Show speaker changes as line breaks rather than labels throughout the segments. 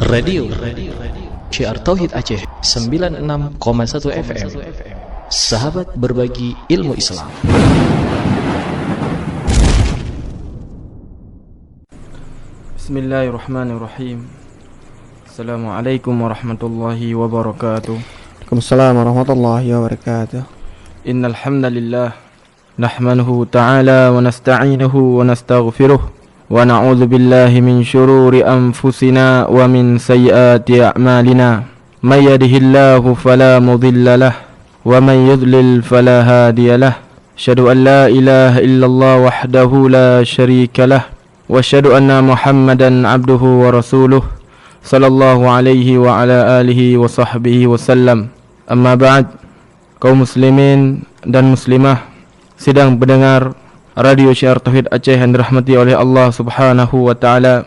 Radio Syiar Tauhid Aceh 96,1 FM. Sahabat berbagi ilmu Islam.
Bismillahirrahmanirrahim. Assalamualaikum warahmatullahi wabarakatuh.
Waalaikumsalam warahmatullahi wabarakatuh.
Innal hamdalillah nahmaduhu ta'ala wa nasta'inuhu wa nastaghfiruh wa na'udzu billahi min syururi anfusina wa min sayyiati a'malina. May yahdihillahu fala mudilla lahu wa may yudlil fala hadiya lahu. Asyhadu an la ilaha illallah wahdahu la syarika lahu wa asyhadu anna Muhammadan abduhu wa rasuluh sallallahu alaihi wa ala alihi wa sahbihi wasallam. Amma ba'd. Kaum muslimin dan muslimah sedang mendengar Radio Syiar Tauhid Aceh yang dirahmati oleh Allah Subhanahu wa taala.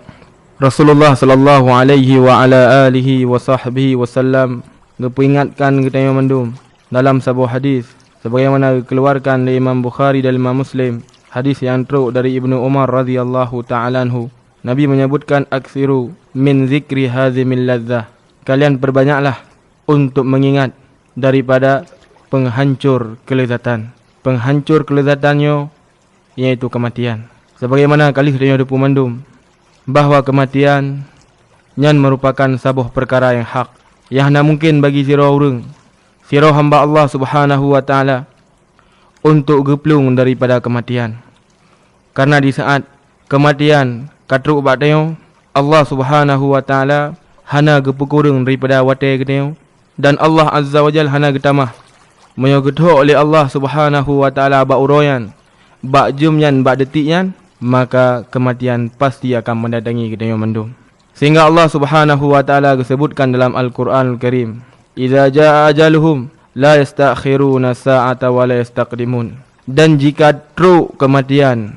Rasulullah sallallahu alaihi wa ala alihi wa sahbihi wasallam ngeperingatkan kita yang mendum dalam sebuah hadis sebagaimana dikeluarkan oleh Imam Bukhari dan Imam Muslim, hadis yang teruk dari Ibnu Umar radhiyallahu taala anhu. Nabi menyebutkan aksiru min zikri hazimil ladzah. Kalian perbanyaklah untuk mengingat daripada penghancur kelezatan. Penghancur kelezatannya iaitu kematian. Sebagaimana kali kita ada pemandum bahawa kematian nyan merupakan sebuah perkara yang hak, yang nak mungkin bagi sirah orang, sirah hamba Allah Subhanahu wa taala untuk geplung daripada kematian. Karena di saat kematian katruk bateo, Allah Subhanahu wa taala hana gepukurung daripada wate geteo, dan Allah Azza wa Jalla hana getamah menyogedho oleh Allah Subhanahu wa taala ba uroyan, ba jumyan, ba detikyan, maka kematian pasti akan mendatangi kita yang mendum. Sehingga Allah Subhanahu wa taala disebutkan dalam Al-Qur'anul Karim, "Idza jaa ajaluhum la yastakhiruna sa'ata wa la yastaqdimun." Dan jika truk kematian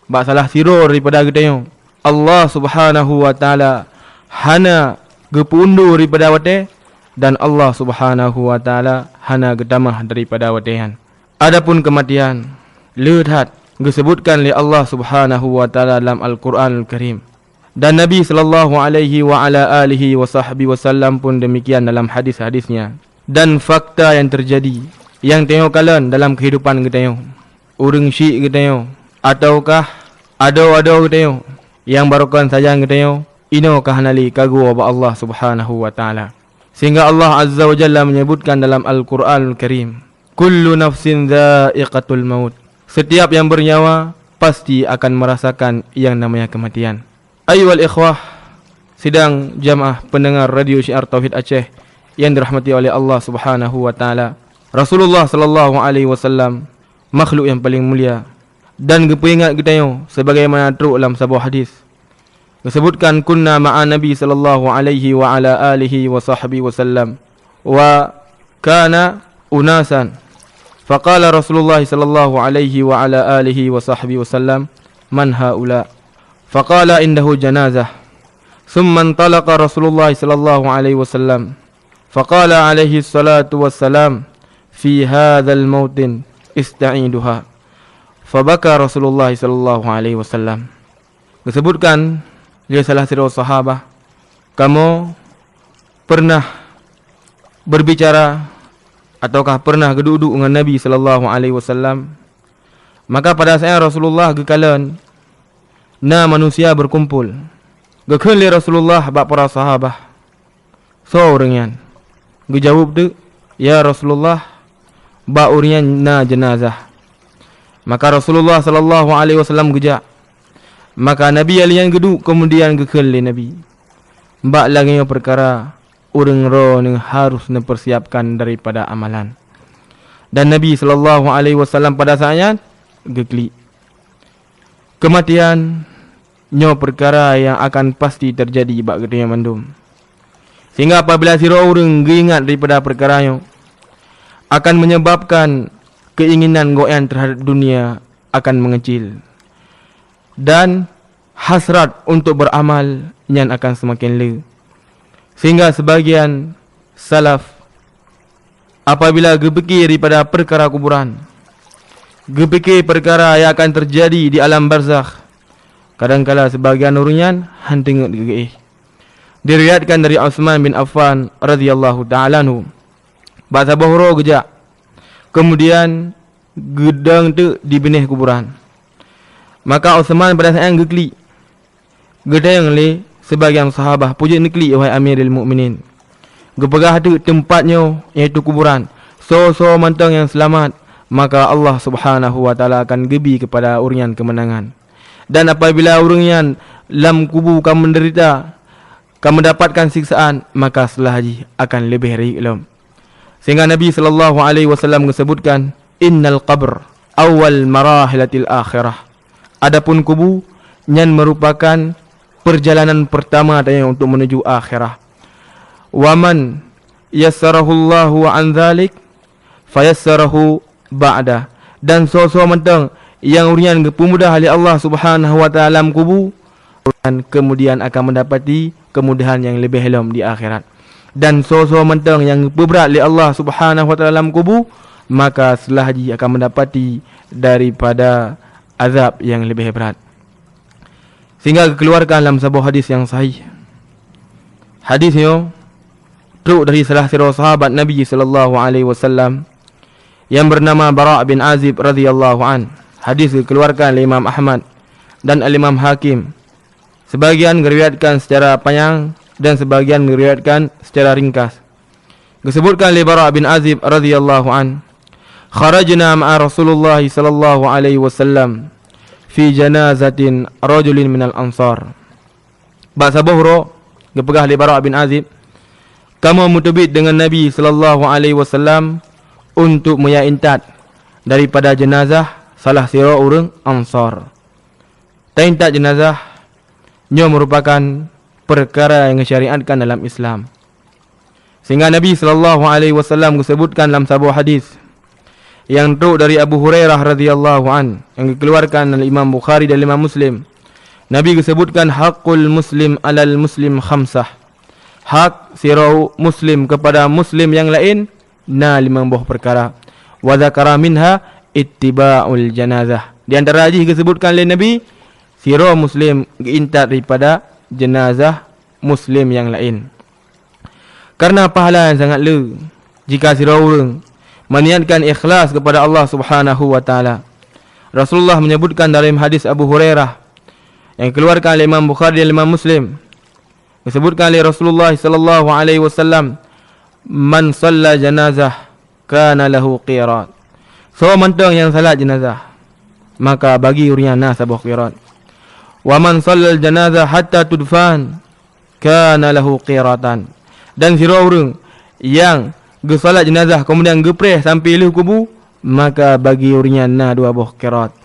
ba salah siror daripada kita yang, Allah Subhanahu wa taala hana gepundur daripada wate, dan Allah Subhanahu wa taala hana gedamah daripada watehan. Adapun kematian lihat disebutkan oleh Allah Subhanahu wa taala dalam Al-Qur'anul Karim, dan Nabi sallallahu alaihi wa ala alihi wa sahbihi wasallam pun demikian dalam hadis-hadisnya. Dan fakta yang terjadi yang tengok kalian dalam kehidupan kita urang syik kita ataukah ado-ado kita yang barokan saja kita ino kahanali kagu wa Allah Subhanahu wa taala. Sehingga Allah Azza wa Jalla menyebutkan dalam Al-Qur'anul Karim, kullu nafsin dha'iqatul maut. Setiap yang bernyawa pasti akan merasakan yang namanya kematian. Ayyuhal ikhwah, sidang jamaah pendengar Radio Syiar Tauhid Aceh yang dirahmati oleh Allah Subhanahu wa taala. Rasulullah sallallahu alaihi wasallam makhluk yang paling mulia, dan geperingat kita sebagaimana teruk dalam sebuah hadis. Disebutkan kunna ma'a Nabi sallallahu alaihi wa ala alihi wa sahbihi wasallam wa kana unasan. Faqala Rasulullah sallallahu alaihi wa ala alihi wa sahbihi wasallam, man haula? Faqala indahu janazah. Thumma intalaqa Rasulullah sallallahu alaihi wasallam. Faqala alaihi salatu wassalam, fi hadzal mautin ista'iduha. Fabaka Rasulullah sallallahu alaihi wasallam. Disebutkan dia salah seorang sahabat, kamu pernah berbicara ataukah pernah duduk dengan Nabi sallallahu alaihi wasallam? Maka pada saat Rasulullah gekalan na manusia berkumpul, gekali Rasulullah bak para sahabat seorangnya gejawab tu, ya Rasulullah ba urian na jenazah. Maka Rasulullah sallallahu alaihi wasallam gejak. Maka Nabi alian geduk kemudian gekali Nabi, mbak lagi yang perkara orang roh yang harus mempersiapkan daripada amalan. Dan Nabi sallallahu alaihi wasallam pada saatnya gekli kematian nyo perkara yang akan pasti terjadi bak kita mandum. Sehingga apabila sira orang ingat daripada perkara nyo, akan menyebabkan keinginan goyan terhadap dunia akan mengecil, dan hasrat untuk beramal nyan akan semakin le. Sehingga sebagian salaf apabila gepikir daripada perkara kuburan, gepikir perkara yang akan terjadi di alam barzakh, kadang-kala sebagian orangnya han tengok gegeh. Diriwayatkan dari Utsman bin Affan radhiyallahu ta'ala anhu. Bahasa bohro gejak. Kemudian gedang tu dibenih kuburan. Maka Utsman pada saat yang gekli. Gedang le sebagian sahabat puja nekli wahai Amirul Mukminin. Gepegah tu tempatnya iaitu kuburan. So mantang yang selamat, maka Allah Subhanahu wa taala akan gebi kepada urian kemenangan. Dan apabila urian lam kubur kamu menderita, kamu mendapatkan siksaan, maka setelah haji akan lebih rilem. Sehingga Nabi sallallahu alaihi wasallam menyebutkan, innal qabr awal marahilatil akhirah. Adapun kubur yang merupakan perjalanan pertama untuk menuju akhirah. Waman yassarahullahu an dzalik fayassarahu ba'da. Dan so mentang yang urian kemudah oleh Allah Subhanahu wa taala kubur, dan kemudian akan mendapati kemudahan yang lebih helom di akhirat. Dan so mentang yang berat oleh Allah Subhanahu wa taala kubur, maka setelah haji akan mendapati daripada azab yang lebih berat. Sehingga dikeluarkan dalam sebuah hadis yang sahih. Hadisnya truk dari salah seorang sahabat Nabi sallallahu alaihi wasallam yang bernama Bara' bin Azib radhiyallahu an. Hadis dikeluarkan oleh Imam Ahmad dan Al-Imam Hakim. Sebagian diriwayatkan secara panjang dan sebagian diriwayatkan secara ringkas. Disebutkan oleh Bara' bin Azib radhiyallahu an, kharajna ma'a Rasulullah sallallahu alaihi wasallam fi janazatin rajulin minal ansar. Bahasa Bukhari dipegah oleh Bara' bin Azib, kamu mutubit dengan Nabi sallallahu alaihi wasallam untuk menyaintat daripada jenazah salah seorang orang Ansar. Taintat jenazah nya merupakan perkara yang disyariatkan dalam Islam. Sehingga Nabi sallallahu alaihi wasallam disebutkan dalam sebuah hadis yang truk dari Abu Hurairah radhiyallahu an yang dikeluarkan oleh Imam Bukhari dan Imam Muslim. Nabi disebutkan haqqul muslim alal muslim khamsah. Hak sirau muslim kepada muslim yang lain 5 buah perkara. Wa dzakara minha ittiba'ul janazah. Di antara hadis disebutkan oleh Nabi, sirau muslim intat daripada jenazah muslim yang lain. Karena pahala yang sangat le jika sirau orang meniatkan ikhlas kepada Allah Subhanahu wa taala. Rasulullah menyebutkan dalam hadis Abu Hurairah yang dikeluarkan oleh Imam Bukhari dan Imam Muslim. Disebutkan oleh Rasulullah sallallahu alaihi wasallam, man shalla janazah kana lahu qirat. So mantang yang salat jenazah, maka bagi uriana sebuah qirat. Wa man shalla janazah hatta tudfan kana lahu qiratan. Dan sira orang yang salat jenazah kemudian gepreh sampai iluh kubur, maka bagi uriana 2 buah qirat.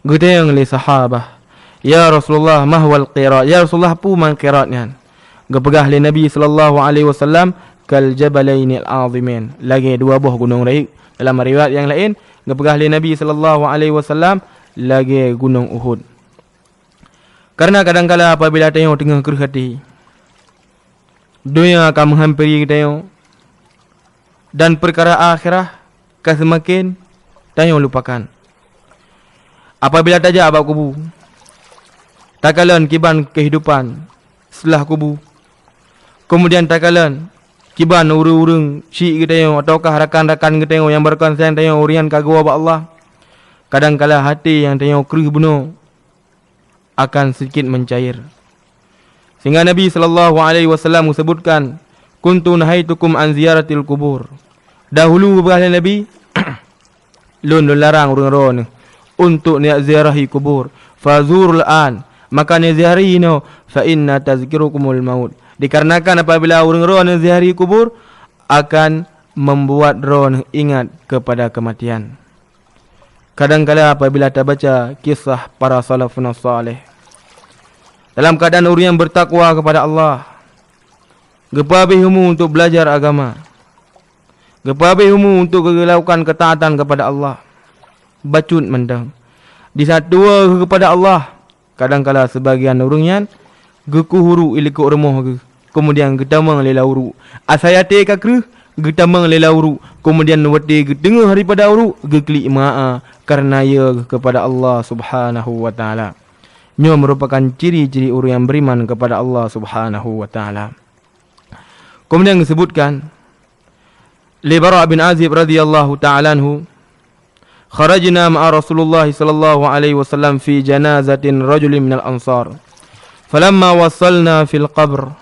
Gutayang li sahabah, ya Rasulullah mahwal qirat? Ya Rasulullah apa man qiratnya? Gepegah oleh Nabi sallallahu alaihi wasallam, kal jabalainil azimin. Lagi 2 buah gunung raik. Dalam riwayat yang lain gepegah oleh Nabi sallallahu alaihi wasallam lagi gunung Uhud. Karena kadang-kala apabila tengok tengah keruh hati, dunia akan menghampiri kita, dan perkara akhirah akan semakin tengok lupakan. Apabila tajak abad kubur, takalan kiban kehidupan setelah kubur, kemudian takalan kiban urung-urung syik kita tengok, ataukah rakan-rakan kita tengok yang berkonsen tengok urian kagau abad Allah. Kadang-kala hati yang tengok keruh benar akan sedikit mencair. Sehingga Nabi sallallahu alaihi wasallam sebutkan, kuntu nahaitukum an ziyaratil kubur. Dahulu berkata Nabi lun larang orang-orang untuk niat ziarahi kubur. Fazurul an, maka ni ziarahi no, fa inna tazkirukumul maut. Dikarenakan apabila orang-orang ziarahi kubur akan membuat roh ingat kepada kematian. Kadang-kala apabila kita baca kisah para salafun salih, dalam keadaan orang yang bertakwa kepada Allah, gepabihumu untuk belajar agama, gepabihumu untuk melakukan ketaatan kepada Allah, bacut mendang di saat dua kepada Allah. Kadang-kala sebagian orang yang gekuhuru ilikuk remoh, kemudian getamang lelauru asayate kakru, getamang lelauru, kemudian wati getengah daripada uru geklik maa karena ia kepada Allah Subhanahu wa taala. Nyo merupakan ciri-ciri orang yang beriman kepada Allah Subhanahu wa taala. Kemudian disebutkan li Bara' bin Azib radhiyallahu ta'ala anhu, kharajna ma'a Rasulullah sallallahu alaihi wasallam fi janazatin rajulin minal ansar. Falamma wasalna fil qabr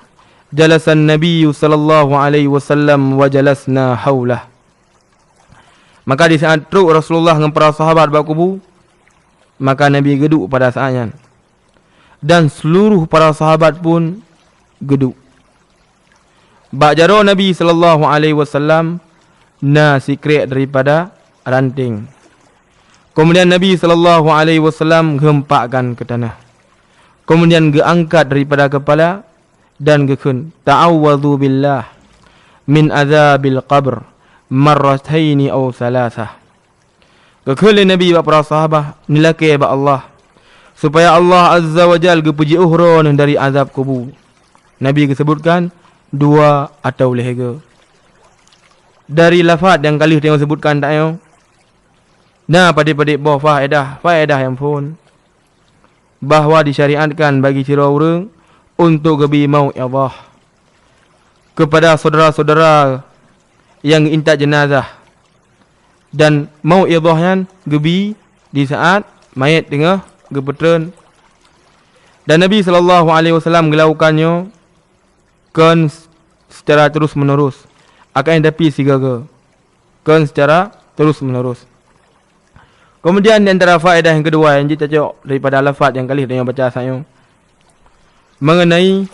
jalasa an-nabiy sallallahu alaihi wasallam wa jalasna haulah. Maka di saat truk Rasulullah dengan para sahabat berkubu, maka Nabi geduk pada saatnya, dan seluruh para sahabat pun geduk. Ba'jaro Nabi sallallahu alaihi wasallam na sikret daripada ranting. Kemudian Nabi sallallahu alaihi wasallam gempakkan ke tanah. Kemudian geangkat daripada kepala dan gekun ta'awwadhu billah min azabil qabr marrataini aw thalathah. Gekun Nabi wa para sahabat nilake ba Allah supaya Allah azza wa jal gepuji uhron dari azab kubur. Nabi disebutkan 2 atau lehega. Dari lafaz yang kali tengok sebutkan tak yo. Nah, padik-padik boh faedah yang pun bahawa disyariatkan bagi sira urang untuk gebi mau'izah kepada saudara-saudara yang intat jenazah, dan mau'izahnya gebi di saat mayat tengah gepetren. Dan Nabi sallallahu alaihi wasallam melakukannya kan secara terus menerus, akan tapi sigaga kan secara terus menerus. Kemudian di antara faedah yang kedua yang kita tengok daripada lafaz yang kali yang baca saya mengenai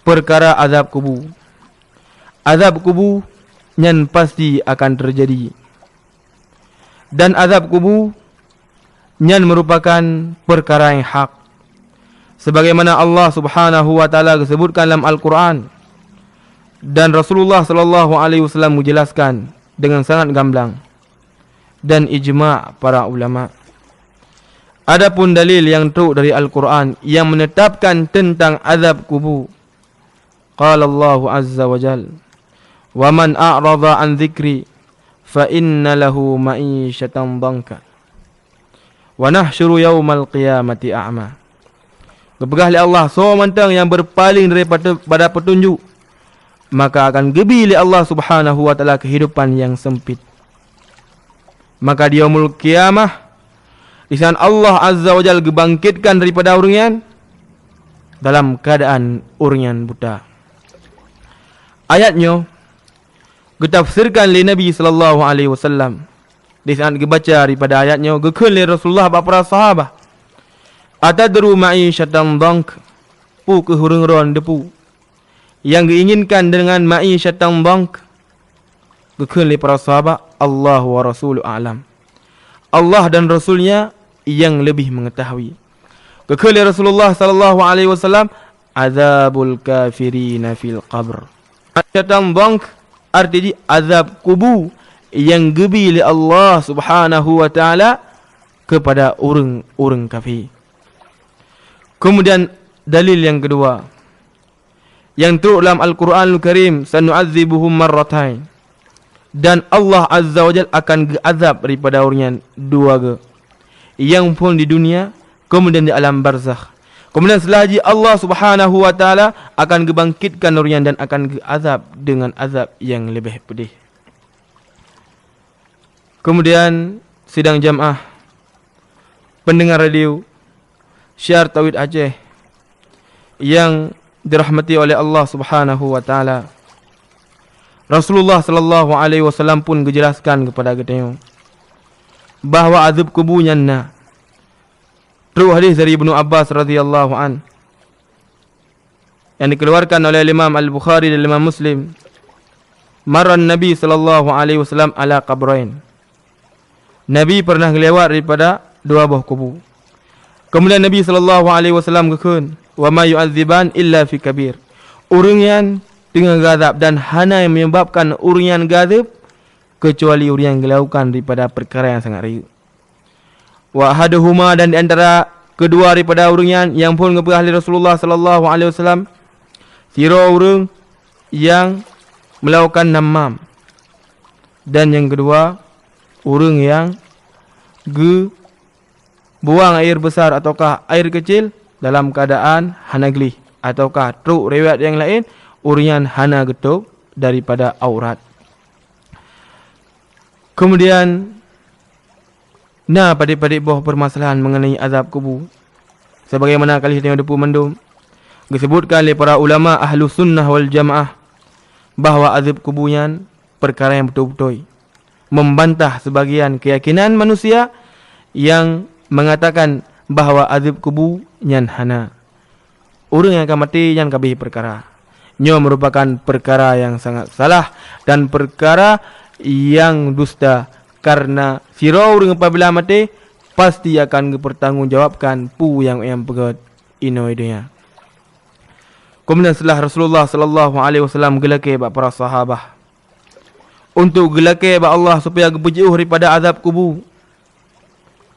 perkara azab kubur. Azab kubur yang pasti akan terjadi, dan azab kubur yang merupakan perkara yang hak, sebagaimana Allah Subhanahu wa taala sebutkan dalam Al-Quran, dan Rasulullah sallallahu alaihi wasallam menjelaskan dengan sangat gamblang, dan ijma' para ulama. Adapun dalil yang turut dari Al-Quran yang menetapkan tentang azab kubur, qala Allah azza wa jal, wa man a'rada an dzikri fa inna lahu ma'isyatan dhanka wa nahsyuru yaumal qiyamati a'ma. Berpegah oleh Allah, seorang yang berpaling daripada petunjuk, maka akan gebi oleh Allah Subhanahu wa taala kehidupan yang sempit. Maka di yaumul qiyamah, di sana Allah azza wa jalla gebangkitkan daripada orang yang dalam keadaan orang yang buta. Ayatnya ditafsirkan oleh Nabi sallallahu alaihi wasallam. Di saat dibaca daripada ayatnya, gekun oleh Rasulullah para sahabat, atadru ma'isyatan dhank, pu kehurung-ron depu yang diinginkan dengan ma'isyatan dhank. Gekun oleh para sahabat, Allah wa Rasuluhu a'lam, Allah dan Rasulnya yang lebih mengetahui. Gekun oleh Rasulullah sallallahu alaihi wasallam, azabul kafirina fil qabr. Ma'isyatan dhank artinya azab kubur yang gebi oleh Allah Subhanahu wa taala kepada orang-orang kafir. Kemudian dalil yang kedua yang turut dalam Al-Quranul Karim, sanu'adzibuhum marratain, dan Allah azza wa jalla akan azab daripada orang yang 2 yang pun di dunia, kemudian di alam barzakh. Kemudian setelah haji, Allah Subhanahu wa taala akan gebangkitkan orang dan akan azab dengan azab yang lebih pedih. Kemudian sidang jamaah pendengar radio Syiar Tauhid Aceh yang dirahmati oleh Allah Subhanahu wa taala, Rasulullah sallallahu alaihi wasallam pun menjelaskan kepada kita bahawa azab kuburnya na. Terus hadis dari Ibnu Abbas radhiyallahu an yang dikeluarkan oleh Imam Al-Bukhari dan Imam Muslim, marran Nabi sallallahu alaihi wasallam ala qabrain. Nabi pernah lewat daripada 2 buah kubur. Kemudian Nabi sallallahu alaihi wasallam gekun, wa ma yu'adziban illa fi kabir. Orang yang tengah gazab dan hana yang menyebabkan orang yang gazab kecuali orang yang melakukan daripada perkara yang sangat riak. Wa ahaduhuma, dan di antara kedua daripada orang yang pun ngepegah oleh Rasulullah sallallahu alaihi wasallam, sira orang yang melakukan namam, dan yang kedua orang yang buang air besar ataukah air kecil dalam keadaan hana gelih, ataukah truk riwayat yang lain urian hana getuk daripada aurat. Kemudian padik-padik boh permasalahan mengenai azab kubur. Sebagaimana kali tengok depu mendum disebutkan oleh para ulama ahlu sunnah wal jamaah bahawa azab kuburnya perkara yang betul-betul membantah sebagian keyakinan manusia yang mengatakan bahawa azab kubur nyan hana. Orang yang akan mati yang kabih perkara. Nyo merupakan perkara yang sangat salah dan perkara yang dusta, karena sira orang apabila mati pasti akan dipertanggungjawabkan pu yang pegat ino idenya. Kemudian setelah Rasulullah sallallahu alaihi wasallam gelake bak para sahabah untuk gelake bak Allah supaya gepujuh daripada azab kubur.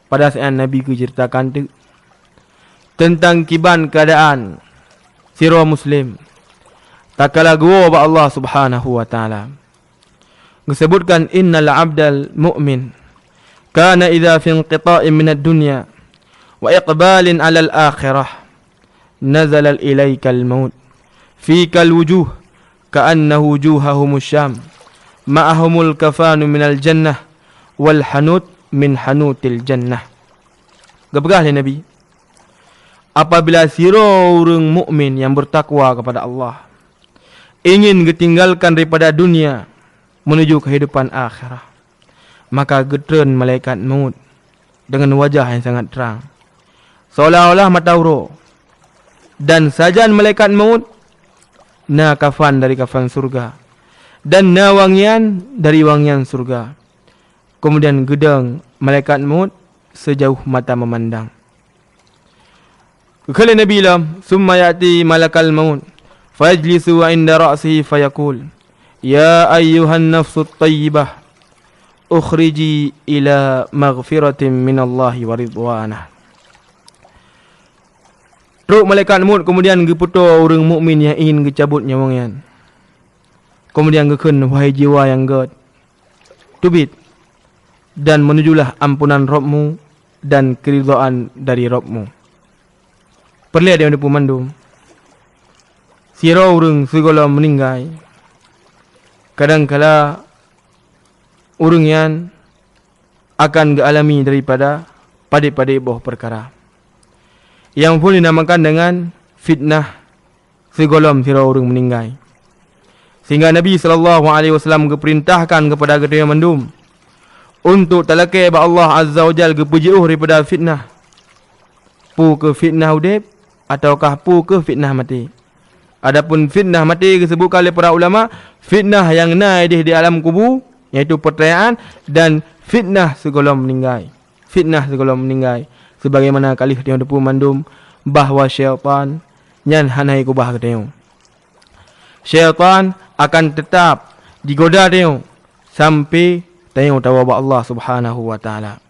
Pada saat Nabi ceritakan tu tentang kiban keadaan sira muslim tak kala gua bak Allah Subhanahu wa taala. Disebutkan innal 'abdal mu'min kana idza fi inqita'in min ad-dunya wa iqbalin 'ala al-akhirah nazala ilayka al-maut fika al-wujuh ka'annahu wujuhahum asy-syam ma'ahumul kafanu min al-jannah wal hanut min hanutil jannah. Gabagah oleh Nabi, apabila sira orang mukmin yang bertakwa kepada Allah ingin ditinggalkan daripada dunia menuju kehidupan akhirah, maka getren malaikat maut dengan wajah yang sangat terang seolah-olah matahari, dan sajan malaikat maut na kafan dari kafan surga dan na wangian dari wangian surga. Kemudian gedang malaikat maut sejauh mata memandang. Kala Nabi lam summa yati malakal maut fajlisu inda ra'sihi fayaqul ya ayyuhan nafsut tayyibah ukhriji ila maghfiratin minallahi wa ridwanah. Roh malaikat maut kemudian geputo orang mukmin yang ingin gecabut nyawangnya. Kemudian gekun wahai jiwa yang god tubit dan menujulah ampunan Rabbmu dan keridhaan dari Rabbmu. Perlihat dia pemandum sira orang segala meninggal. Kadang-kala orang yang akan dialami daripada padik-padik boh perkara yang pun dinamakan dengan fitnah segolom sira orang meninggal. Sehingga Nabi SAW keperintahkan kepada kedua mendum untuk talakai ba Allah Azza wa Jal kepujuh daripada fitnah. Pu ke fitnah udip ataukah pu ke fitnah mati. Adapun fitnah mati disebutkan oleh para ulama, fitnah yang naik di alam kubur, iaitu pertanyaan, dan fitnah segolong meninggal. Fitnah segolong meninggal. Sebagaimana kali dia depu mandum bahawa syaitan nyan hanai kubah dia. Syaitan akan tetap digoda dia sampai tengok tawab Allah Subhanahu wa taala.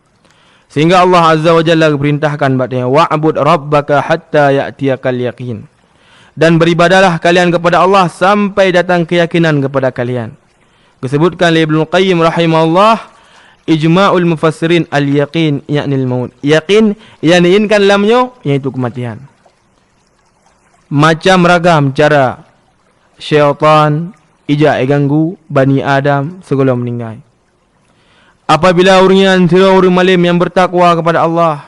Sehingga Allah Azza wa Jalla perintahkan buat dia, wa'bud rabbaka hatta ya'tiyakal yaqin. Dan beribadalah kalian kepada Allah sampai datang keyakinan kepada kalian. Disebutkan oleh Ibnu Qayyim rahimahullah, ijma'ul mufassirin al-yaqin yakni al-maut. Yakin yang diinginkan dalamnya iaitu kematian. Macam ragam cara syaitan ijak ganggu Bani Adam sebelum meninggal. Apabila orang malim yang bertakwa kepada Allah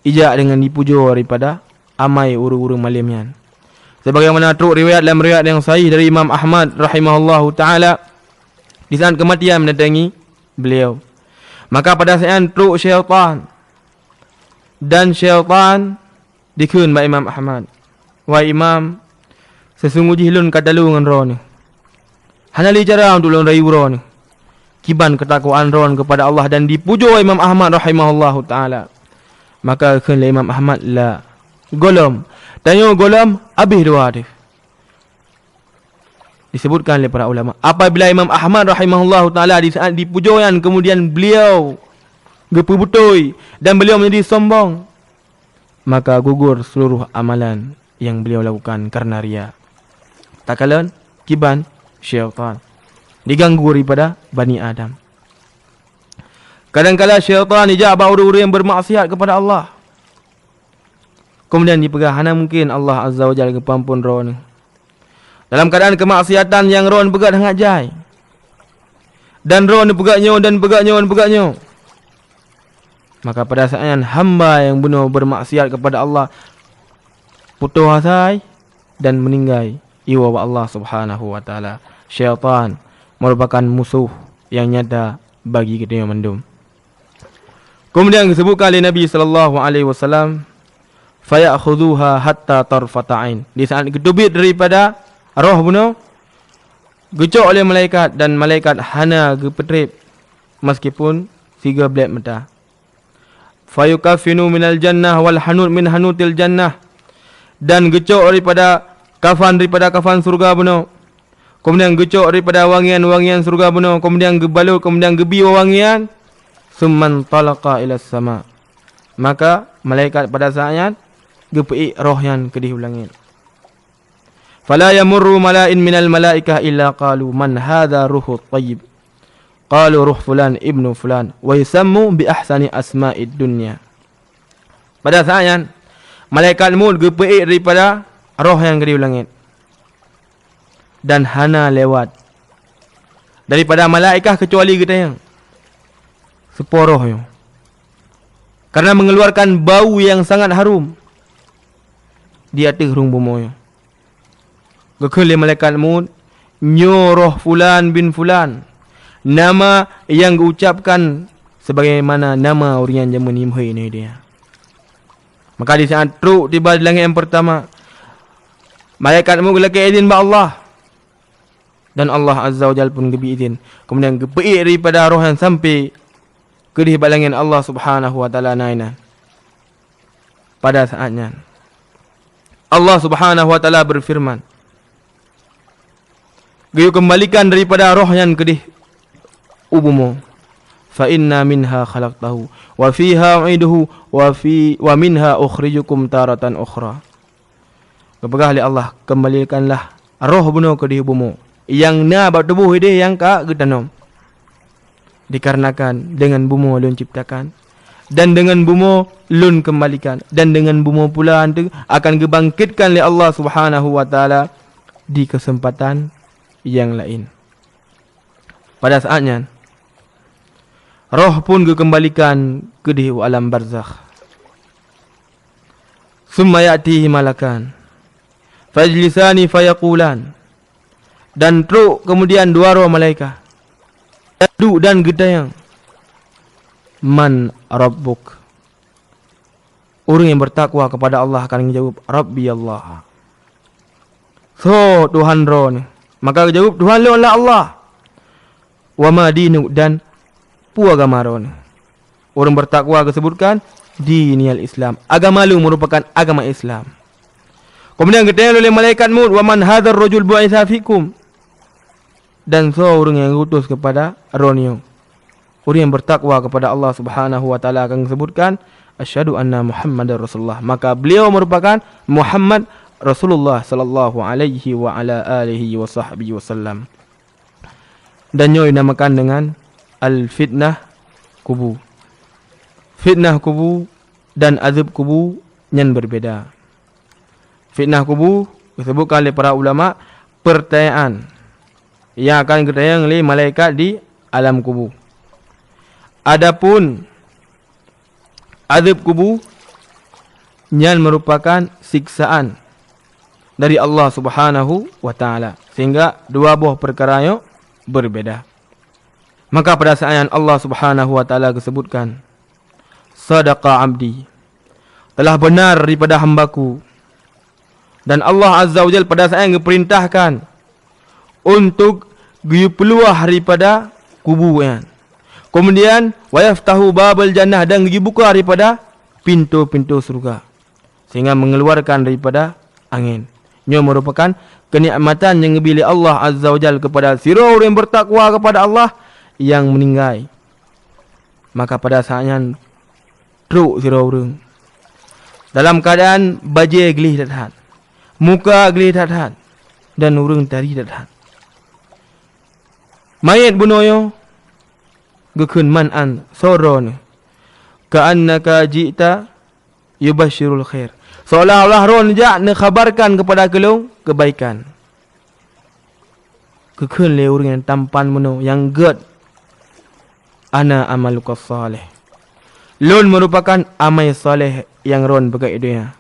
ijak dengan dipuja daripada amai orang-orang malimnya. Sebagaimana truk riwayat dalam riwayat yang sahih dari Imam Ahmad rahimahullahu taala di saat kematian mendatangi beliau. Maka pada saat truk syaitan dan syaitan dikun ba Imam Ahmad. Wahai Imam, sesungguhnya hilun katalu dengan roh ni. Hanali cara untuk lon rayu roh ni. Kiban ketakwaan roh kepada Allah dan dipuja Imam Ahmad rahimahullahu taala. Maka kena Imam Ahmad la golom. Tanya golom habis doa dia. Disebutkan oleh para ulama, apabila Imam Ahmad rahimahullahu taala di saat dipujoan kemudian beliau gepubutoi dan beliau menjadi sombong, maka gugur seluruh amalan yang beliau lakukan karena riya. Takalan kiban syaitan diganggu daripada Bani Adam. Kadang-kala syaitan ijab orang-orang yang bermaksiat kepada Allah. kemudian dipegang. Hana mungkin Allah Azza wa Jalla kepampun roh ni. Dalam keadaan kemaksiatan yang roh ni pegang hangat jai. Dan roh ni pegaknya dan pegaknya. Maka pada saat hamba yang benar bermaksiat kepada Allah putus asa dan meninggal iwa Allah Subhanahu wa taala. Syaitan merupakan musuh yang nyata bagi kita yang mendum. Kemudian disebutkan oleh Nabi sallallahu alaihi wasallam, fayakhudhuha hatta tarfata'ain. Di saat ketubit daripada roh bunuh, gecok oleh malaikat dan malaikat hana gepetrip meskipun 3 belat mata. Fayukafinu minal jannah wal hanut min hanutil jannah. Dan gecok daripada kafan surga bunuh. Kemudian gecok daripada wangian-wangian surga bunuh. Kemudian gebalut, kemudian gebi wangian. Summan talaqa ila sama. Maka malaikat pada saatnya gepeik roh yang kedih langit. Fala yamurru mala'in minal malaikah illa qalu man hadha ruhut tayyib. Qalu ruh fulan ibnu fulan wa yusammu bi ahsani asma'id dunya. Pada saatnya malaikat maut gepeik daripada roh yang kedih langit. Dan hana lewat daripada malaikah kecuali kita yang seporohnya. Karena mengeluarkan bau yang sangat harum di atas rung bumonya. Gekali malaikat maut nyoroh fulan bin fulan. Nama yang diucapkan sebagaimana nama orang yang jaman imhai ni dia. Maka di saat truk tiba di langit yang pertama, malaikat maut gelaki izin ba Allah. Dan Allah Azza wa Jalla pun gebi izin. Kemudian gepeik daripada roh yang sampai kedih balangin Allah Subhanahu wa taala naina. Pada saatnya Allah Subhanahu wa taala berfirman, "Gaya kembalikan daripada roh yang kedih ubumu. Fa inna minha khalaqtahu wa fiha u'iduhu wa minha ukhrijukum taratan ukhra." Kepegah oleh Allah, kembalikanlah roh bunuh kedih ubumu yang na bertubuh dia yang ka getanam. Dikarenakan dengan bumu lun ciptakan dan dengan bumu lun kembalikan dan dengan bumu pula anda akan dibangkitkan oleh Allah Subhanahu wa taala di kesempatan yang lain. Pada saatnya roh pun dikembalikan ke di alam barzakh. Summa ya'tihi malakan fajlisani fayaqulan. Dan teruk kemudian 2 roh malaikat duduk dan gedayang, man rabbuk. Orang yang bertakwa kepada Allah akan menjawab, Rabbi Allah. So Tuhan roh ni. Maka jawab, Tuhan lo adalah Allah. Wa ma dinuk, dan pu agama roh ni. Orang bertakwa disebutkan diniyal Islam. Agama lu merupakan agama Islam. Kemudian gedayang oleh malaikat maut, wa man hadzal rajul bu'itsa fikum. Dan seorang yang diutus kepada Ronio, orang yang bertakwa kepada Allah Subhanahu wa taala akan disebutkan asyhadu anna Muhammadar Rasulullah. Maka beliau merupakan Muhammad Rasulullah sallallahu alaihi wa ala alihi wa sahbihi wasallam. Dan nyo dinamakan dengan al-fitnah kubu. Fitnah kubu dan azab kubu yang berbeza. Fitnah kubu disebutkan oleh para ulama pertanyaan yang akan ditayang oleh malaikat di alam kubur. Adapun azab kubur yang merupakan siksaan dari Allah Subhanahu wa taala, sehingga 2 buah perkara yang berbeza. Maka pada saat Allah Subhanahu wa taala disebutkan, sadaqa abdi, telah benar daripada hambaku. Dan Allah Azza wa Jalla pada saat yang diperintahkan untuk giu peluah daripada kuburan. Kemudian wayaftahu babal jannah, dan giu buka daripada pintu-pintu surga sehingga mengeluarkan daripada angin. Ini merupakan kenikmatan yang diberi Allah Azza wa Jalla kepada sira orang yang bertakwa kepada Allah yang meninggal. Maka pada saatnya truk sira orang dalam keadaan baju gelih dathat, muka gelih dathat, dan orang tari dathat. Mayat bunoyo gekun man'an soron ka'annaka ji'ta yubashirul khair. Seolah-olah ron jak nak khabarkan kepada kelong kebaikan. Kekun le orang yang tampan meno yang ged ana amaluka salih. Lon merupakan amal saleh yang ron pegai dunia.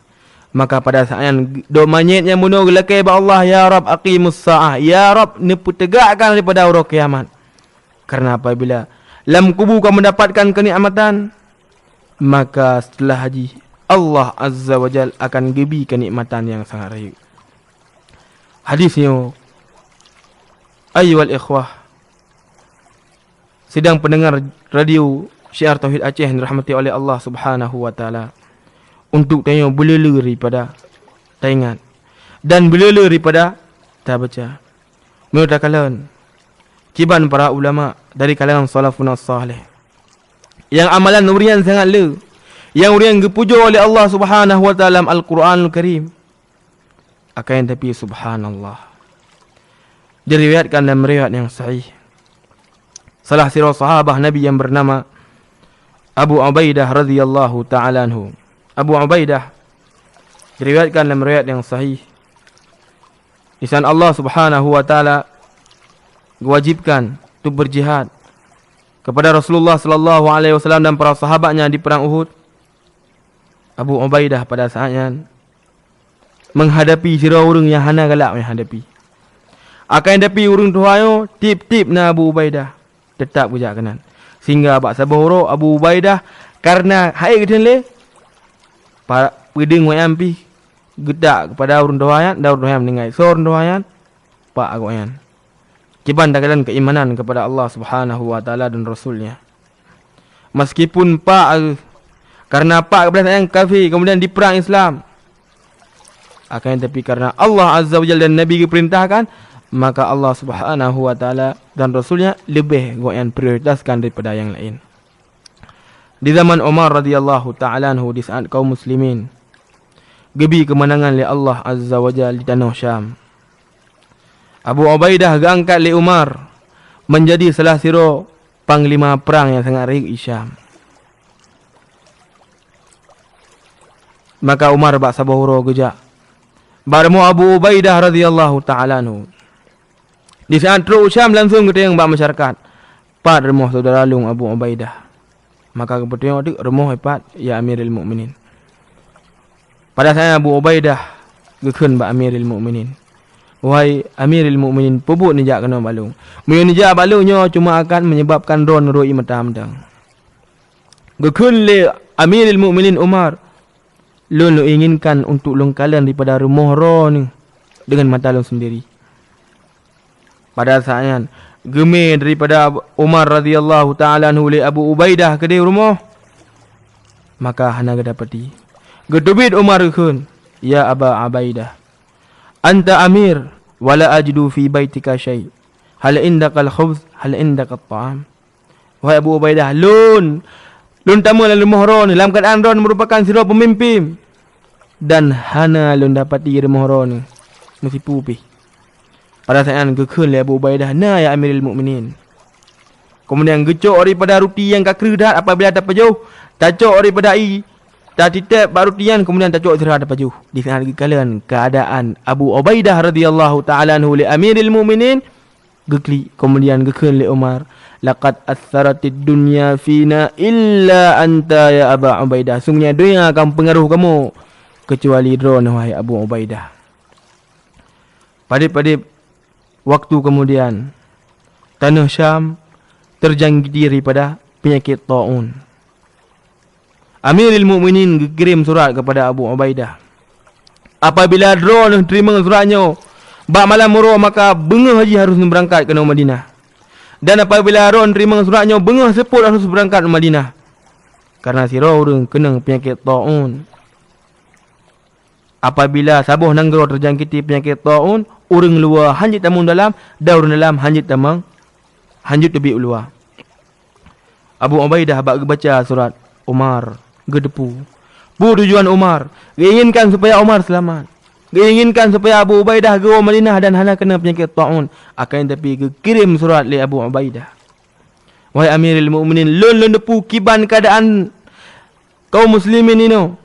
Maka pada saat yang do manyet yang meno gelakai ba Allah, ya Rab aqimus saah, ya Rab nepu tegakkan daripada hari kiamat. Karena apabila lam kubur kau mendapatkan kenikmatan, maka setelah haji Allah Azza wa Jal akan gebi kenikmatan yang sangat raya. Hadisnya, ayyuhal ikhwah, sidang pendengar radio Syiar Tauhid Aceh yang dirahmati oleh Allah Subhanahu wa taala, untuk tanya belala daripada taingat dan belala daripada tak baca. Menurut kalian, kiban para ulama dari kalangan salafun salih yang amalan urian sangat le, yang urian dipuja oleh Allah Subhanahu wa taala Al-Quranul Karim, akan tapi subhanallah, diriwayatkan dalam riwayat yang sahih, salah sirah sahabah Nabi yang bernama Abu Ubaidah radhiyallahu ta'ala anhu. Abu Ubaidah diriwayatkan dalam riwayat yang sahih, di sana Allah Subhanahu wa taala diwajibkan untuk berjihad kepada Rasulullah sallallahu alaihi wasallam dan para sahabatnya di perang Uhud. Abu Ubaidah pada saatnya menghadapi sira urang yang hana galak menghadapi. Akan tapi urang tuayo tip-tip na Abu Ubaidah tetap bujak kanan. Sehingga abak sabahoro Abu Ubaidah karena hai geden le para pedeng wayampi gedak kepada urang tuayan, daur tuayan mendengai sor tuayan pak agoyan. Kiban dakalan keimanan kepada Allah Subhanahu wa taala dan Rasulnya. Meskipun pak karena pak kepada yang kafir kemudian di perang Islam, akan tapi karena Allah Azza wa Jalla dan Nabi diperintahkan, maka Allah Subhanahu wa taala dan Rasulnya lebih goyan prioritaskan daripada yang lain. Di zaman Umar radhiyallahu taala anhu, di saat kaum muslimin gebi kemenangan oleh Allah Azza wa Jalla di tanah Syam, Abu Ubaidah diangkat oleh Umar menjadi salah siro panglima perang yang sangat ring di Syam. Maka Umar bak sabahuro gejak barmu Abu Ubaidah radhiyallahu taala anhu. Di saat teruk Syam langsung kita yang bak masyarakat pat rumah saudara lung Abu Ubaidah. Maka kebetulan adik rumah pat ya Amirul Mukminin. Pada saat Abu Ubaidah gekun bak Amirul Mukminin, wahai Amirul Mukminin, pebuk nijak kena balung. Mun nijak balungnya cuma akan menyebabkan ron roi matam-dang. Gekun le Amirul Mukminin Umar, lun inginkan untuk lung kalian daripada rumah ron dengan mata lun sendiri. Pada saatnya gemir daripada Umar radhiyallahu taala anhu oleh Abu Ubaidah ke dia rumah, maka hana gedapati gedubit Umar kun, ya Aba Ubaidah, anta amir wala ajidu fi baitika syai, hal indakal khubz, hal indakal ta'am. Wahai Abu Ubaidah, lun tamu dalam rumah ron, dalam keadaan ron merupakan sira pemimpin, dan hana lun dapati rumah ron mesti pupih. Pada saat yang gekun le Abu Ubaidah, na ya Amirul Mukminin. Kemudian gecok daripada roti yang kakru dah apabila dapat jauh, tacok daripada tak titip barutian, kemudian tacok sirah dapat jauh. Di sana kalian keadaan Abu Ubaidah radhiyallahu taala anhu li Amirul Mukminin gekli. Kemudian gekun le Umar, laqad atharatid dunya fina illa anta ya Abu Ubaidah. Sungguhnya dunia akan pengaruh kamu kecuali drone wahai Abu Ubaidah. Pada waktu kemudian tanah Syam terjangkiti daripada penyakit taun. Amirul Mukminin kirim surat kepada Abu Ubaidah. Apabila drone terima suratnya, bak malam murah maka bengah haji harus berangkat ke Madinah. Dan apabila drone terima suratnya, bengah sepul harus berangkat ke Madinah. Karena sira orang kena penyakit taun. Apabila sabuh nanggro terjangkiti penyakit taun, orang luar hanjit tamun dalam, daur dalam hanjit tamang, hanjit lebih luar. Abu Ubaidah bak baca surat Umar, gedepu. Bu tujuan Umar, inginkan supaya Umar selamat. Inginkan supaya Abu Ubaidah ke Madinah dan hana kena penyakit taun. Akan tapi kirim surat li Abu Ubaidah. Wahai Amirul Mukminin, lun depu kiban keadaan kaum muslimin ini.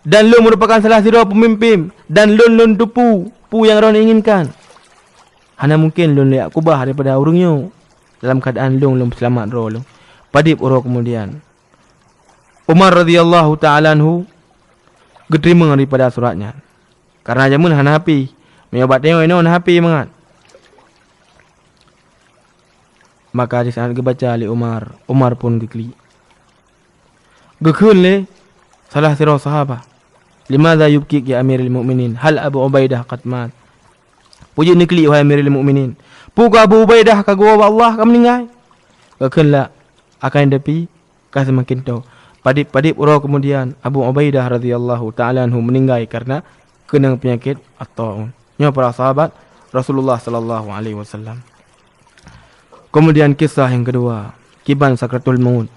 Dan lun merupakan salah satu pemimpin. Dan lun tu pu yang orang inginkan. Hana mungkin lun liak kubah daripada orangnya. Dalam keadaan lun selamat roh lun. Padip roh kemudian. Umar radhiyallahu ta'ala anhu geterima daripada suratnya. Karena jamun hana hapi. Menyobat tengok ini hana hapi mangat. Maka di saat kebaca oleh Umar. Umar pun gekli. Gekun le salah sirah sahabat. Limadha yubkik ya Amirul Mu'minin? Hal Abu Ubaidah qad mat? Puji nikli wahai Amirul Mu'minin. Puga Abu Ubaidah ka gua Allah ka meninggal. Gekun akan depi ka semakin tahu. Padip urau kemudian Abu Ubaidah radhiyallahu ta'ala anhu meninggal karena kena penyakit at-ta'un. Nya para sahabat Rasulullah sallallahu alaihi wasallam. Kemudian kisah yang kedua, kiban sakratul maut.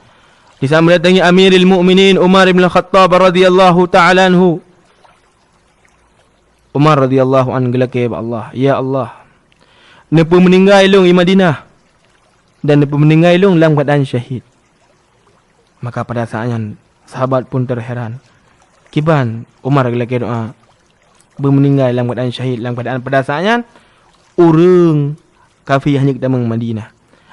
Di saat mendatangi Amirul Mukminin Umar bin Khattab radhiyallahu ta'ala anhu. Umar radhiyallahu anhu gelake Allah, ya Allah. Nepa meninggal long di Madinah dan nepa meninggal long dalam keadaan syahid. Maka pada saatnya sahabat pun terheran. Kiban Umar gelake doa bermeninggal dalam keadaan syahid, dalam keadaan pada saatnya urang kafir hanya kita meng Madinah.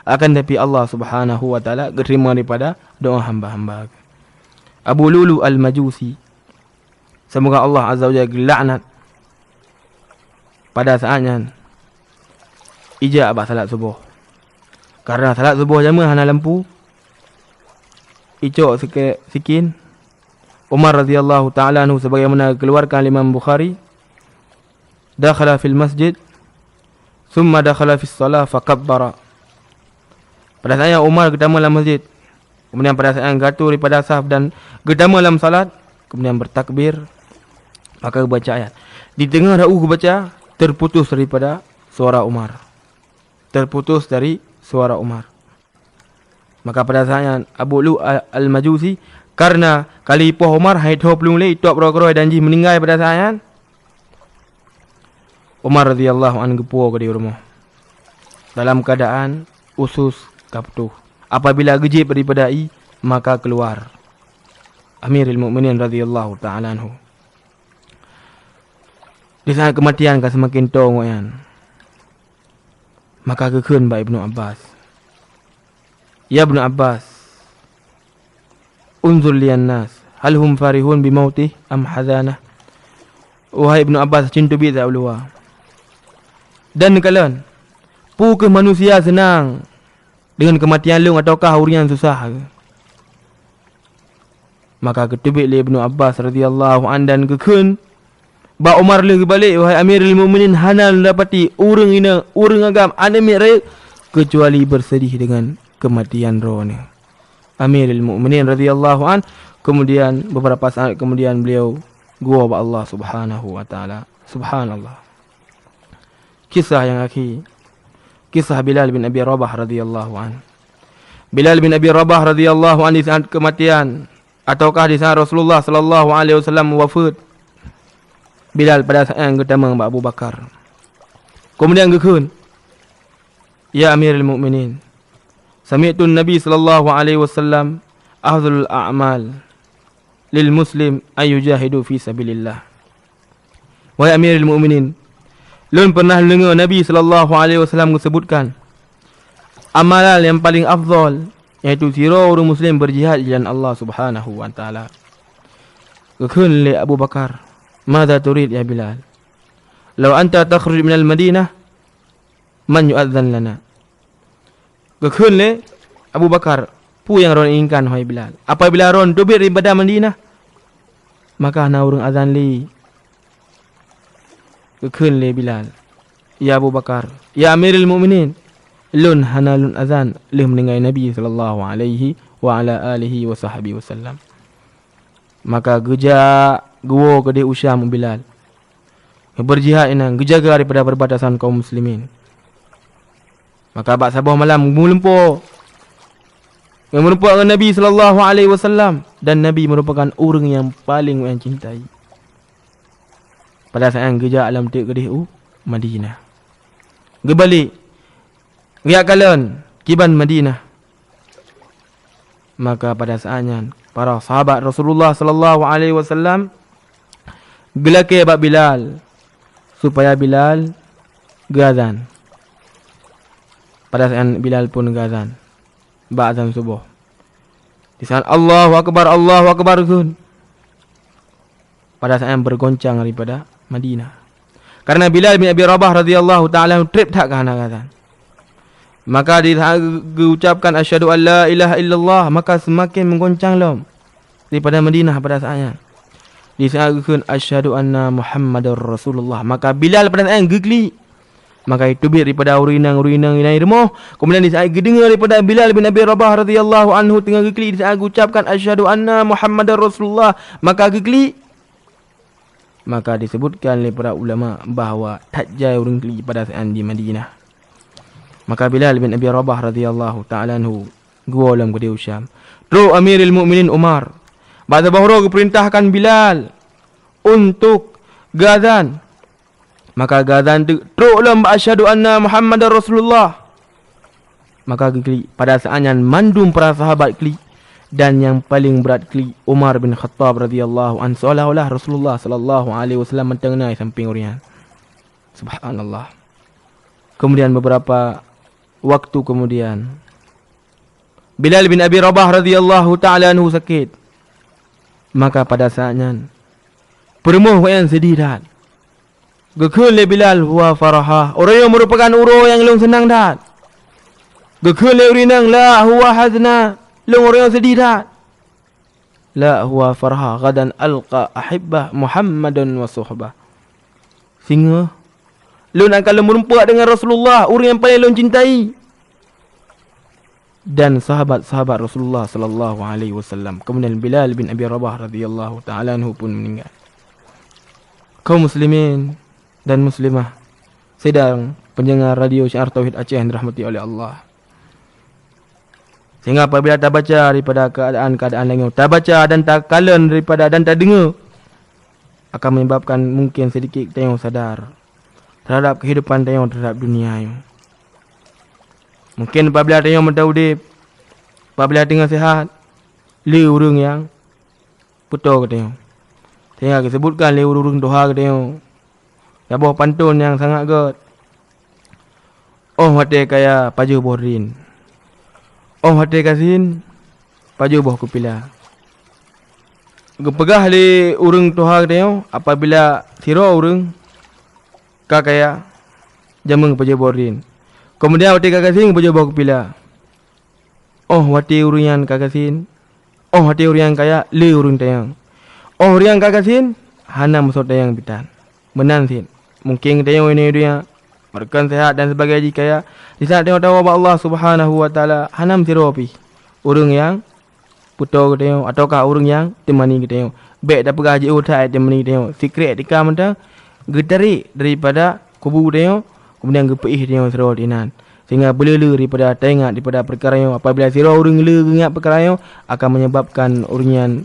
Akan tapi Allah Subhanahu wa taala terima daripada doa hamba-hamba. Abu Lulu Al-Majusi, semoga Allah Azza wa Jalla laknat, pada saatnya ijab salat subuh. Karena salat subuh jama hana lampu. Icok sikin. Umar radhiyallahu ta'ala anhu sebagaimana keluarkan Imam Bukhari, dakhala fil masjid thumma dakhala fis salah fakabbara. Pada saatnya Umar ketama dalam masjid, kemudian pada saat yang gatur daripada saf dan ketama dalam salat, kemudian bertakbir, maka baca ayat. Di tengah ra'u baca, terputus daripada suara Umar. Terputus dari suara Umar. Maka pada saatnya Abu Lu Al-Majusi, karena kali poh Umar hai thop lung le top ro dan ji meninggal pada saatnya, Umar radhiyallahu anhu gepuo ke di rumah dalam keadaan usus kaptuh. Apabila gejib daripada maka keluar Amirul Mukminin radhiyallahu ta'ala anhu. Di saat kematian kan semakin tongoyan, maka gekun ba Ibnu Abbas, ya Ibnu Abbas, unzur lian nas hal hum farihun bi mautih am hazanah. Wahai Ibnu Abbas, cintu bi za ulwa. Dan kalian pu ke manusia senang dengan kematian lu ataukah urian susah? Maka ketubik li Ibnu Abbas radhiyallahu an dan gekun ba Umar le balik, wahai Amirul Mukminin, hanal dapati urang ina urang agam anemi re kecuali bersedih dengan kematian rohnya. Amirul Mukminin radhiyallahu an, kemudian beberapa saat kemudian beliau gua ba Allah Subhanahu wa taala. Subhanallah. Kisah yang akhir, kisah Bilal bin Abi Rabah radhiyallahu an. Bilal bin Abi Rabah radhiyallahu an di saat kematian ataukah di saat Rasulullah sallallahu alaihi wasallam wafat, Bilal pada saat yang pertama Abu Bakar. Kemudian gekun, ya Amirul Mukminin, sami'tu Nabi sallallahu alaihi wasallam afdhalul a'mal lil muslim ayyujahidu fi sabilillah. Wahai Amirul Mukminin, lun pernah dengar Nabi sallallahu alaihi wasallam sebutkan amalan yang paling afdal iaitu sira orang muslim berjihad di jalan Allah Subhanahu wa taala. Gekun li Abu Bakar, "Madza turid ya Bilal? Law anta takhruj min al-Madinah man yu'adzan lana?" Gekun li Abu Bakar, pu yang ron inginkan wahai Bilal. Apabila ron tubir daripada Madinah, maka na urang azan li. Gekun li Bilal, ya Abu Bakar, ya Amirul Mukminin, lun hanalun azan lih meninggal Nabi sallallahu alaihi wa ala alihi wa sahbihi wasallam. Maka geja gua ke di Usyam Bilal, berjihad inang gejaga daripada perbatasan kaum muslimin. Maka bak sabah malam melumpuh dengan Nabi sallallahu alaihi wasallam, dan Nabi merupakan orang yang paling yang cintai. Pada saat yang geja alam tik kedih Madinah. Gebalik Giak kalian kiban Madinah. Maka pada saatnya para sahabat Rasulullah sallallahu alaihi wasallam gelake bab Bilal supaya Bilal gazan. Pada saat Bilal pun gazan ba'azan subuh. Di saat Allahu Akbar kun. Pada saat bergoncang daripada Madinah. Karena Bilal bin Abi Rabah radhiyallahu ta'ala trip tak kerana gazan. Maka diucapkan asyhadu an la ilaha illallah, maka semakin menggoncang lom daripada Madinah pada saatnya. Di saat kun asyhadu anna Muhammadar Rasulullah, maka Bilal pada saat gegli. Maka itu bir daripada urinang inai remoh. Kemudian di saat dengar daripada Bilal bin Abi Rabah radhiyallahu anhu tengah gegli, di saat ucapkan asyhadu anna Muhammadar Rasulullah, maka gegli. Maka disebutkan oleh para ulama bahawa tajai orang gegli pada saat di Madinah. Maka Bilal bin Abi Rabah radhiyallahu ta'ala anhu gua dalam kedai Syam. Terus Amirul Mukminin Umar pada bahawa perintahkan Bilal untuk gazan. Maka gazan teruklah asyhadu anna Muhammadar Rasulullah. Maka kli pada saatnya mandum para sahabat kli, dan yang paling berat kli Umar bin Khattab radhiyallahu anhu, seolah-olah Rasulullah sallallahu alaihi wasallam mentengai samping urian. Subhanallah. Kemudian beberapa waktu kemudian Bilal bin Abi Rabah radhiyallahu ta'ala anhu sakit. Maka pada saatnya permoh yang sedih dah. Gekul le Bilal huwa faraha. Orang yang merupakan uro yang long senang dah. Gekul le urinang la huwa hazna. Long orang yang sedih dah. La huwa faraha gadan alqa ahibbah Muhammadan wa suhbah. Singa long akan merumpak dengan Rasulullah, orang yang paling long cintai, dan sahabat-sahabat Rasulullah sallallahu alaihi wasallam. Kemudian Bilal bin Abi Rabah radhiyallahu ta'ala anhu pun meninggal. Kaum muslimin dan muslimah sedang pendengar radio Syiar Tauhid Aceh yang dirahmati oleh Allah. Sehingga apabila tak baca daripada keadaan-keadaan lain, tak baca dan tak kalen daripada dan tak dengar, akan menyebabkan mungkin sedikit kita yang sadar terhadap kehidupan kita yang terhadap dunia yang. Mungkin apabila kita yang mentauhid, apabila tengah sihat, le urang yang putus kita yang. Sehingga disebutkan le urang doha kita yang. Ya boh pantun yang sangat god. Oh hati kaya paju borin. Oh hati kasin paju boh kupila. Gepegah le urang toha dia apabila siro urang ka kaya jameng paju borin. Kemudian hati kakasin paju boh kupila. Oh hati urang kakasin. Oh hati urang kaya le urang tayang. Oh urang kakasin hana musot tayang bitan. Menan sin. Mungkin tengok ini dia mereka sehat dan sebagainya kaya di saat tengok tahu Allah Subhanahu wa taala hanam siropi orang yang putus tengok ataukah orang yang temani kita tengok baik dah pergi haji utai temani tengok secret tika mentang getari daripada kubu tengok kemudian gepeih tengok siro dinan sehingga belele daripada tengok daripada perkara yang apabila siro orang le ingat perkara yang akan menyebabkan orang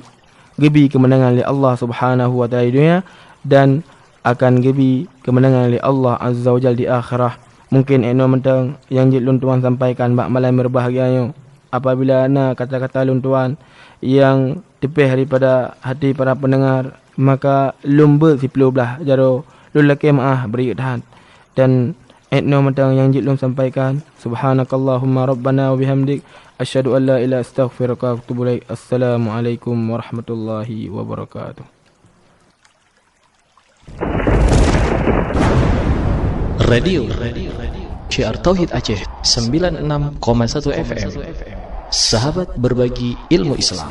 gebi kemenangan oleh Allah Subhanahu wa taala dunia dan akan gebi kemenangan oleh Allah Azza wa Jalla di akhirah. Mungkin eno mentang yang jilun tuan sampaikan mak malam berbahagia apabila ana kata-kata lun tuan yang tepih daripada hati para pendengar, maka lumba siplu belah jaro lulake maah beri tahan. Dan eno mentang yang jilun sampaikan subhanakallahumma rabbana wa bihamdik asyhadu an la ilaha illa astaghfiruka wa atubu ilaik. Assalamualaikum warahmatullahi wabarakatuh.
Radio Syiar Tauhid Aceh 96,1 FM. Sahabat berbagi ilmu Islam.